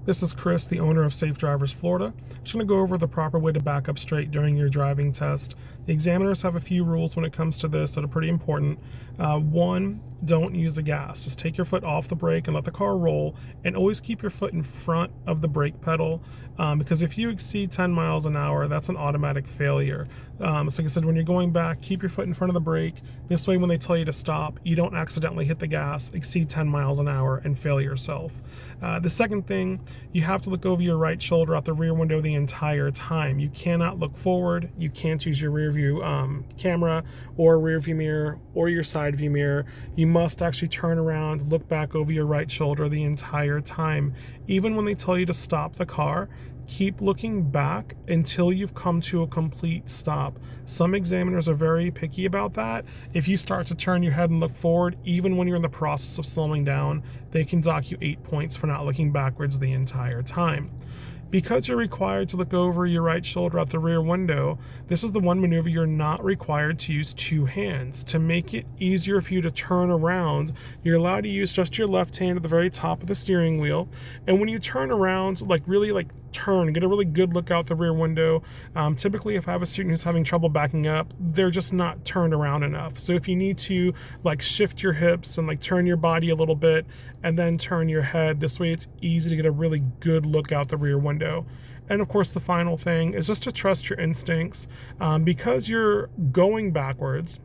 This is Chris, the owner of Safe Drivers Florida. Just going to go over the proper way to back up straight during your driving test. The examiners have a few rules when it comes to this that are pretty important. One, don't use the gas. Just take your foot off the brake and let the car roll, and always keep your foot in front of the brake pedal, because if you exceed 10 miles an hour, that's an automatic failure. So like I said, when you're going back, keep your foot in front of the brake. This way, when they tell you to stop, you don't accidentally hit the gas, exceed 10 miles an hour, and fail yourself. The second thing, you have to look over your right shoulder out the rear window the entire time. You cannot look forward. You can't use your rear view camera or rear view mirror or your side view mirror. You must actually turn around, look back over your right shoulder the entire time. Even when they tell you to stop the car, keep looking back until you've come to a complete stop. Some examiners are very picky about that. If you start to turn your head and look forward, even when you're in the process of slowing down, they can dock you 8 points for not looking backwards the entire time. Because you're required to look over your right shoulder out the rear window, this is the one maneuver you're not required to use two hands. To make it easier for you to turn around, you're allowed to use just your left hand at the very top of the steering wheel. And when you turn around, turn, get a really good look out the rear window. Typically, if I have a student who's having trouble backing up, they're just not turned around enough. So if you need to shift your hips and turn your body a little bit and then turn your head, this way it's easy to get a really good look out the rear window. And of course, the final thing is just to trust your instincts. Because you're going backwards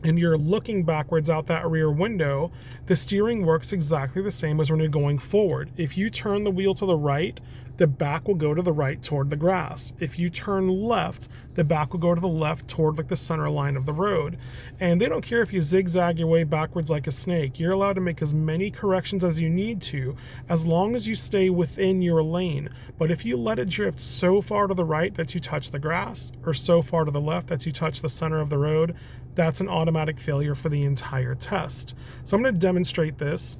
and you're looking backwards out that rear window, the steering works exactly the same as when you're going forward. If you turn the wheel to the right, the back will go to the right toward the grass. If you turn left, the back will go to the left toward the center line of the road. And they don't care if you zigzag your way backwards like a snake. You're allowed to make as many corrections as you need to, as long as you stay within your lane. But if you let it drift so far to the right that you touch the grass, or so far to the left that you touch the center of the road, that's an automatic failure for the entire test. So I'm going to demonstrate this.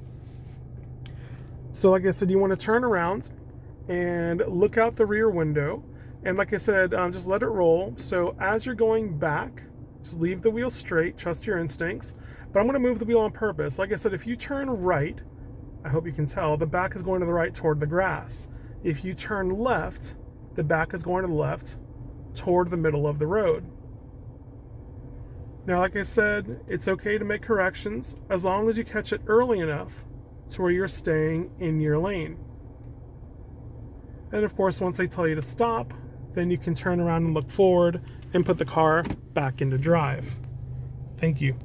So like I said, you want to turn around and look out the rear window, and like I said, just let it roll. So as you're going back, just leave the wheel straight, trust your instincts. But I'm going to move the wheel on purpose. Like I said, if you turn right, I hope you can tell, the back is going to the right toward the grass. If you turn left, the back is going to the left toward the middle of the road. Now, like I said, it's okay to make corrections as long as you catch it early enough to where you're staying in your lane. And of course, once they tell you to stop, then you can turn around and look forward and put the car back into drive. Thank you.